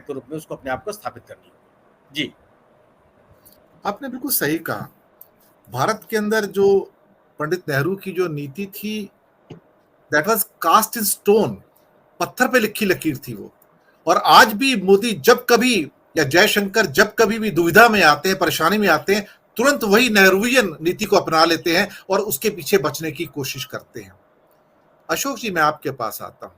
नायक के रूप में उसको अपने आप को स्थापित करनी होगी। जी, आपने बिल्कुल सही कहा। भारत के अंदर जो पंडित नेहरू की जो नीति थी, that was cast in stone, पत्थर पे लिखी लकीर थी वो। और आज भी मोदी जब कभी या जयशंकर जब कभी भी दुविधा में आते हैं, परेशानी में आते हैं, तुरंत वही नेहरूवियन नीति को अपना लेते हैं और उसके पीछे बचने की कोशिश करते हैं। अशोक जी, मैं आपके पास आता हूं।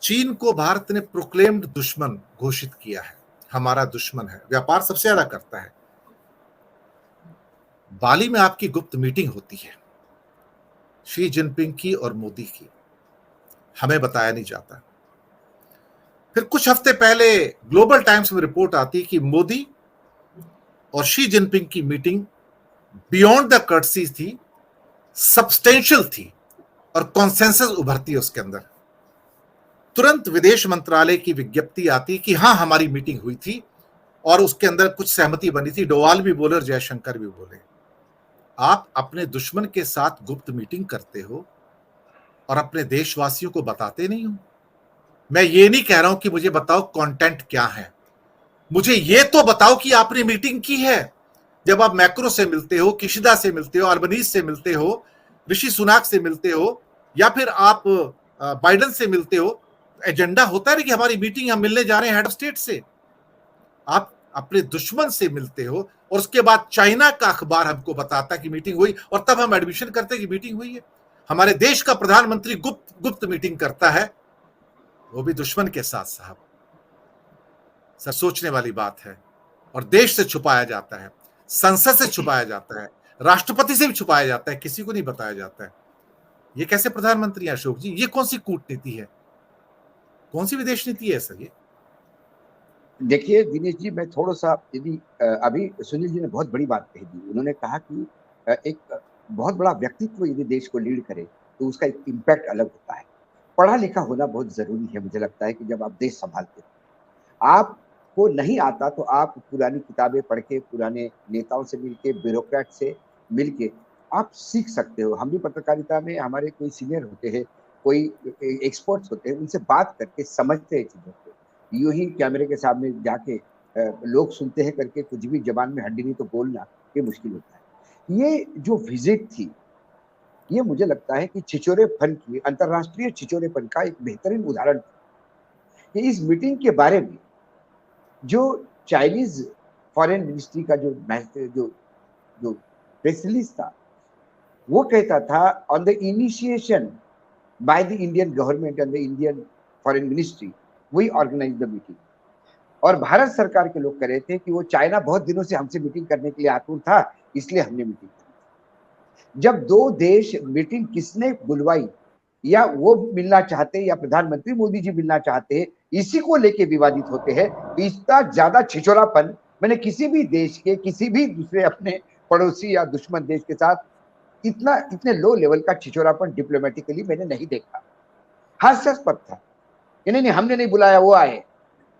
चीन को भारत ने प्रोक्लेम्ड दुश्मन घोषित किया है, हमारा दुश्मन है, व्यापार सबसे ज्यादा करता है। बाली में आपकी गुप्त मीटिंग होती है शी जिनपिंग की और मोदी की, हमें बताया नहीं जाता। फिर कुछ हफ्ते पहले ग्लोबल टाइम्स में रिपोर्ट आती कि मोदी और शी जिनपिंग की मीटिंग बियॉन्ड द कर्टसीज थी, सब्सटेंशियल थी और कॉन्सेंसस उभरती है उसके अंदर। तुरंत विदेश मंत्रालय की विज्ञप्ति आती कि हाँ, हमारी मीटिंग हुई थी और उसके अंदर कुछ सहमति बनी थी। डोवाल भी बोले और जयशंकर भी बोले। आप अपने दुश्मन के साथ गुप्त मीटिंग करते हो और अपने देशवासियों को बताते नहीं हो। मैं ये नहीं कह रहा हूं कि मुझे बताओ कंटेंट क्या है, मुझे ये तो बताओ कि आपने मीटिंग की है। जब आप मैक्रो से मिलते हो, किशिदा से मिलते हो, अल्बनीज से मिलते हो, ऋषि सुनाक से मिलते हो, या फिर आप बाइडन से मिलते हो, एजेंडा होता है कि हमारी मीटिंग, हम मिलने जा रहे हैं हेड ऑफ स्टेट से। आप अपने दुश्मन से मिलते हो और उसके बाद चाइना का अखबार हमको बताता कि मीटिंग हुई, और तब हम एडमिशन करते हैं कि मीटिंग हुई है। हमारे देश का प्रधानमंत्री गुप्त मीटिंग करता है, वो भी दुश्मन के साथ। साहब, सर, सोचने वाली बात है। और देश से छुपाया जाता है, संसद से छुपाया जाता है, राष्ट्रपति से भी छुपाया जाता है, किसी को नहीं बताया जाता है। ये कैसे प्रधानमंत्री है अशोक जी? ये कौन सी कूटनीति है, कौन सी विदेश नीति है सर ये? देखिए दिनेश जी, मैं थोड़ा सा यदि अभी सुनील जी ने बहुत बड़ी बात कही दी। उन्होंने कहा कि एक बहुत बड़ा व्यक्तित्व यदि देश को लीड करे तो उसका एक इम्पैक्ट अलग होता है। पढ़ा लिखा होना बहुत जरूरी है। मुझे लगता है कि जब आप देश संभालते हो, आपको नहीं आता तो आप पुरानी किताबें पढ़ के, पुराने नेताओं से मिलके, ब्यूरोक्रेट से मिलके आप सीख सकते हो। हम भी पत्रकारिता में, हमारे कोई सीनियर होते हैं, कोई एक्सपर्ट्स होते हैं, उनसे बात करके समझते हैं चीजों को। यूं ही कैमरे के सामने जाके लोग सुनते हैं करके कुछ भी जबान में हड्डी नहीं तो बोलना, ये मुश्किल होता है। ये जो विजिट थी, ये मुझे लगता है कि छिछोरेपन की, अंतरराष्ट्रीय छिछोरेपन का एक बेहतरीन उदाहरण था। कि इस मीटिंग के बारे में जो चाइनीज फॉरेन मिनिस्ट्री का जो जो जो प्रेस रिलीज था, वो कहता था on the initiation by the Indian government and the Indian foreign ministry we organise the meeting. और भारत सरकार के लोग कह रहे थे कि वो चाइना बहुत दिनों से हमसे मीटिंग करने के लिए आतुर था, इसलिए हमने मीटिंग की। जब दो देश मीटिंग किसने बुलवाई, या वो मिलना चाहते या प्रधानमंत्री मोदी जी मिलना चाहते, इसी को लेके विवादित होते हैं। इतना ज्यादा छिछोरापन मैंने किसी भी देश के, किसी भी दूसरे अपने पड़ोसी या दुश्मन देश के साथ इतने लो लेवल का छिछोरापन डिप्लोमेटिकली मैंने नहीं देखा। हास्यास्पद था। नहीं नहीं, हमने नहीं बुलाया, वो आए।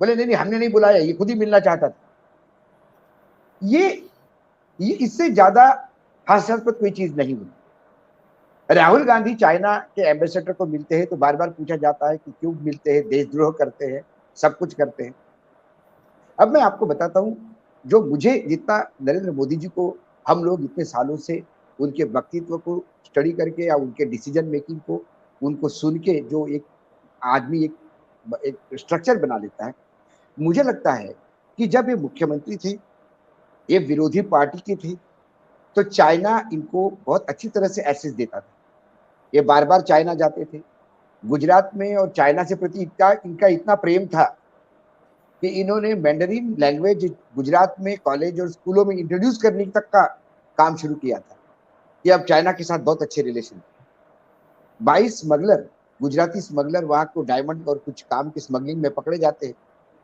बोले नहीं नहीं, हमने नहीं बुलाया, ये खुद ही मिलना चाहता था। ये इससे ज्यादा हास्यास्पद कोई चीज नहीं हुई। राहुल गांधी चाइना के एम्बेसडर को मिलते हैं तो बार बार पूछा जाता है कि क्यों मिलते हैं, देशद्रोह करते हैं, सब कुछ करते हैं। अब मैं आपको बताता हूं, जो मुझे जितना नरेंद्र मोदी जी को हम लोग इतने सालों से उनके व्यक्तित्व को स्टडी करके या उनके डिसीजन मेकिंग को उनको सुन के जो एक आदमी एक स्ट्रक्चर बना लेता है, मुझे लगता है कि जब ये मुख्यमंत्री थे, ये विरोधी पार्टी के थे, तो चाइना इनको बहुत अच्छी तरह से एक्सेस देता था। ये बार बार चाइना जाते थे। गुजरात में और चाइना से प्रति इनका इतना प्रेम था कि इन्होंने मैंडरीन लैंग्वेज गुजरात में कॉलेज और स्कूलों में इंट्रोड्यूस करने तक का काम शुरू किया था कि अब चाइना के साथ बहुत अच्छे रिलेशन। 22 स्मगलर, गुजराती स्मगलर वहां को डायमंड और कुछ काम की स्मगलिंग में पकड़े जाते हैं,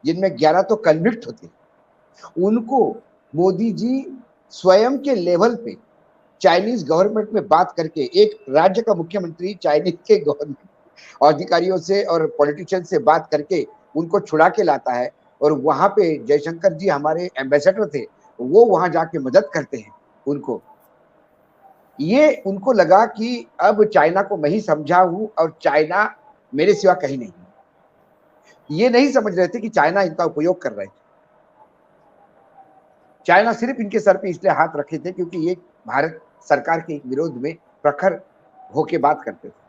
जिनमें 11 तो कन्विक्ट होते हैं। उनको मोदी जी स्वयं के लेवल पे चाइनीज गवर्नमेंट में बात करके, एक राज्य का मुख्यमंत्री चाइनीज के गवर्नमेंट अधिकारियों से और पॉलिटिशियन से बात करके उनको छुड़ा के लाता है। और वहां पे जयशंकर जी हमारे एम्बेसडर थे, वो वहां जाके मदद करते हैं उनको। ये उनको लगा कि अब चाइना को मैं ही समझा हूं और चाइना मेरे सिवा कहीं नहीं। ये नहीं समझ रहे थे कि चाइना इनका उपयोग कर रहे थे। चाइना सिर्फ इनके सर पे इसलिए हाथ रखे थे क्योंकि ये भारत सरकार के विरोध में प्रखर होके बात करते थे।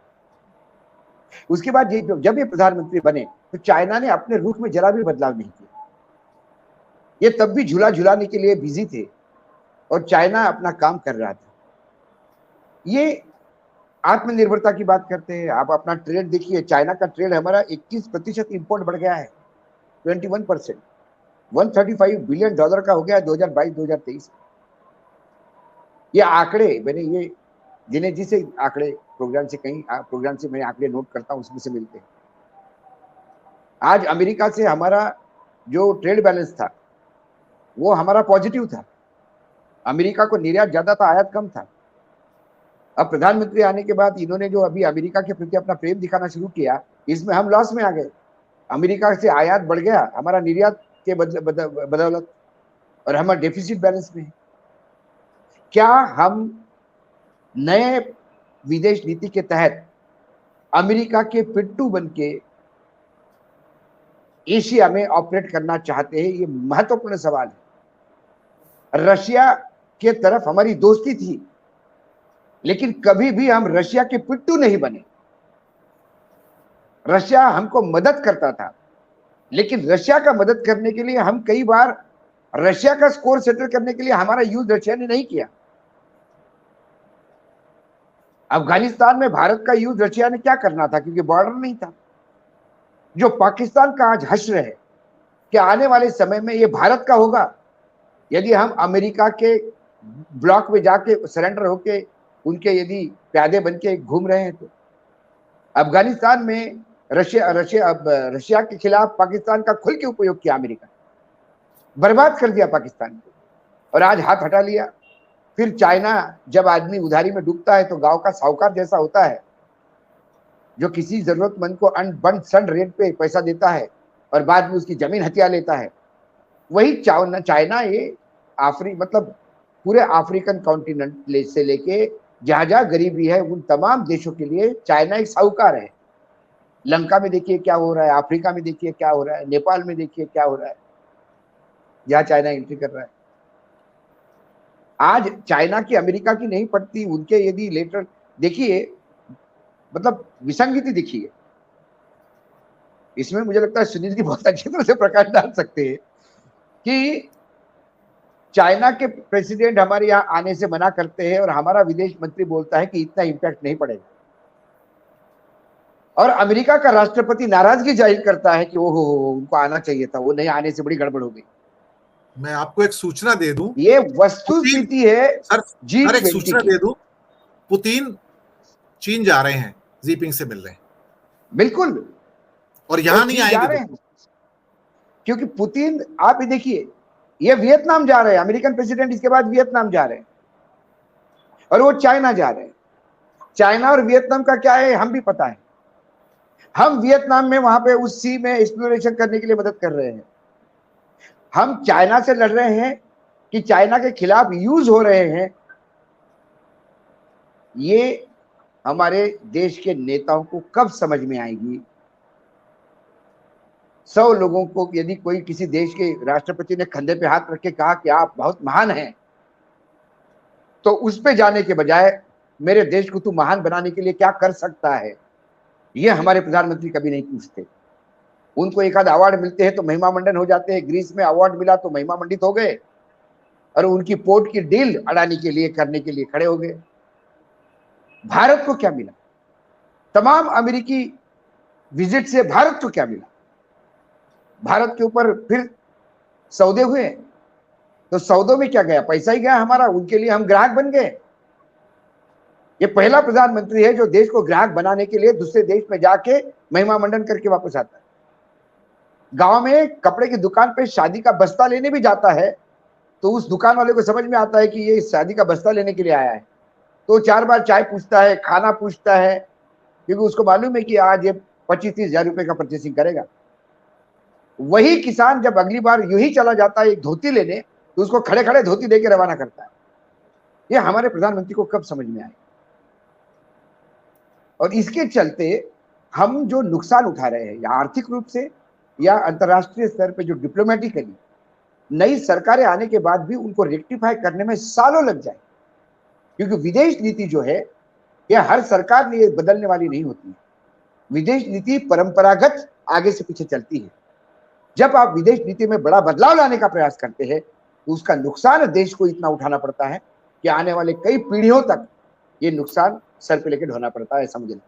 उसके बाद जब ये प्रधानमंत्री बने तो चाइना ने अपने रुख में जरा भी बदलाव नहीं किया। ये तब भी झूला झुलाने के लिए बिजी थे और चाइना अपना काम कर रहा था। ये आत्मनिर्भरता की बात करते हैं। आप अपना ट्रेड देखिए, चाइना का ट्रेड हमारा 21% इंपोर्ट बढ़ गया है, 21%, $135 बिलियन का हो गया 2022-2023। ये आंकड़े मैंने ये दिनेश जी से आंकड़े प्रोग्राम से मैं आंकड़े नोट करता हूं, उसमें से मिलते हैं। आज अमेरिका से हमारा जो ट्रेड बैलेंस था वो हमारा पॉजिटिव था। अमेरिका को निर्यात ज्यादा था, आयात कम था। अब प्रधानमंत्री आने के बाद इन्होंने जो अभी अमेरिका के प्रति अपना प्रेम दिखाना शुरू किया, इसमें हम लॉस में आ गए। अमेरिका से आयात बढ़ गया हमारा निर्यात के बदौलत, और हमारा डेफिसिट बैलेंस में है। क्या हम नए विदेश नीति के तहत अमेरिका के पिट्ठू बन के एशिया में ऑपरेट करना चाहते हैं? ये महत्वपूर्ण सवाल है। रशिया के तरफ हमारी दोस्ती थी, लेकिन कभी भी हम रशिया के पिट्ठू नहीं बने। रशिया हमको मदद करता था, लेकिन रशिया का मदद करने के लिए हम कई बार रशिया का स्कोर सेटल करने के लिए हमारा यूज रशिया ने नहीं किया। अफगानिस्तान में भारत का यूज रशिया ने क्या करना था, क्योंकि बॉर्डर नहीं था। जो पाकिस्तान का आज हश्र है कि आने वाले समय में ये भारत का होगा यदि हम अमेरिका के ब्लॉक में जाके सरेंडर होके उनके यदि प्यादे बन के घूम रहे हैं। तो अफगानिस्तान में रशिया के खिलाफ पाकिस्तान का खुल के उपयोग किया अमेरिका, बर्बाद कर दिया पाकिस्तान को, और आज हाथ हटा लिया। फिर चाइना, जब आदमी उधारी में डूबता है तो गांव का साहूकार जैसा होता है, जो किसी जरूरतमंद को बंद सन रेट पे पैसा देता है और बाद में उसकी जमीन हथिया लेता है। वही चाइना ये मतलब पूरे अफ्रीकन कॉन्टिनेंट से लेके जहां जहां गरीबी है उन तमाम देशों के लिए चाइना एक साहूकार है। लंका में देखिए क्या हो रहा है, अफ्रीका में देखिए क्या हो रहा है, नेपाल में देखिए क्या हो रहा है, जहां चाइना एंट्री कर रहा है। आज चाइना की अमेरिका की नहीं पड़ती, उनके यदि लेटर देखिए, मतलब विसंगति देखिए। इसमें मुझे लगता है सुनील जी बहुत अच्छी तरह से प्रकाश डाल सकते हैं कि चाइना के प्रेसिडेंट हमारे यहाँ आने से मना करते हैं और हमारा विदेश मंत्री बोलता है कि इतना इंपैक्ट नहीं पड़ेगा, और अमेरिका का राष्ट्रपति नाराजगी जाहिर करता है कि ओहो उनको आना चाहिए था, वो नहीं आने से बड़ी गड़बड़ हो गई। मैं आपको एक सूचना दे दूं, ये वस्तुस्थिति है। सर एक सूचना दे दूं, पुतिन चीन जा रहे हैं, जीपिंग से मिल रहे हैं। बिल्कुल, और यहां नहीं आएंगे क्योंकि पुतिन, आप ही देखिए, ये वियतनाम जा रहे हैं, अमेरिकन प्रेसिडेंट इसके बाद वियतनाम जा रहे हैं, और वो चाइना जा रहे हैं। चाइना और वियतनाम का क्या है हम भी पता है। हम वियतनाम में वहां पे उस सी में एक्सप्लोरेशन करने के लिए मदद कर रहे हैं। हम चाइना से लड़ रहे हैं कि चाइना के खिलाफ यूज हो रहे हैं। ये हमारे देश के नेताओं को कब समझ में आएगी? 100 लोगों को यदि कोई किसी देश के राष्ट्रपति ने कंधे पे हाथ रख के कहा कि आप बहुत महान हैं, तो उस पे जाने के बजाय मेरे देश को तू महान बनाने के लिए क्या कर सकता है, ये हमारे प्रधानमंत्री कभी नहीं पूछते। उनको एक आध अवार्ड मिलते हैं तो महिमा मंडन हो जाते हैं। ग्रीस में अवार्ड मिला तो महिमा मंडित हो गए, और उनकी पोर्ट की डील अडानी के लिए करने के लिए खड़े हो गए। भारत को क्या मिला? तमाम अमेरिकी विजिट से भारत को क्या मिला? भारत के ऊपर फिर सौदे हुए, तो सौदों में क्या गया? पैसा ही गया हमारा, उनके लिए हम ग्राहक बन गए। ये पहला प्रधानमंत्री है जो देश को ग्राहक बनाने के लिए दूसरे देश में जाके महिमा मंडन करके वापस आता है। गांव में कपड़े की दुकान पे शादी का बस्ता लेने भी जाता है, तो उस दुकान वाले को समझ में आता है कि ये शादी का बस्ता लेने के लिए आया है, तो 4 बार चाय पूछता है, खाना पूछता है, क्योंकि उसको मालूम है कि आज ये 25-30 हजार रुपए का परचेसिंग करेगा। वही किसान जब अगली बार यूं ही चला जाता है एक धोती लेने, तो उसको खड़े खड़े धोती देके रवाना करता है। ये हमारे प्रधानमंत्री को कब समझ में आए? और इसके चलते हम जो नुकसान उठा रहे हैं, या आर्थिक रूप से या अंतर्राष्ट्रीय स्तर पे जो डिप्लोमेटिकली नई सरकारें आने के बाद भी उनको रेक्टिफाई करने में सालों लग जाए, क्योंकि विदेश नीति जो है यह हर सरकार ने बदलने वाली नहीं होती है। विदेश नीति परंपरागत आगे से पीछे चलती है। जब आप विदेश नीति में बड़ा बदलाव लाने का प्रयास करते हैं तो उसका नुकसान देश को इतना उठाना पड़ता है कि आने वाले कई पीढ़ियों तक ये नुकसान सर पे लेके ढोना पड़ता है, समझ लें।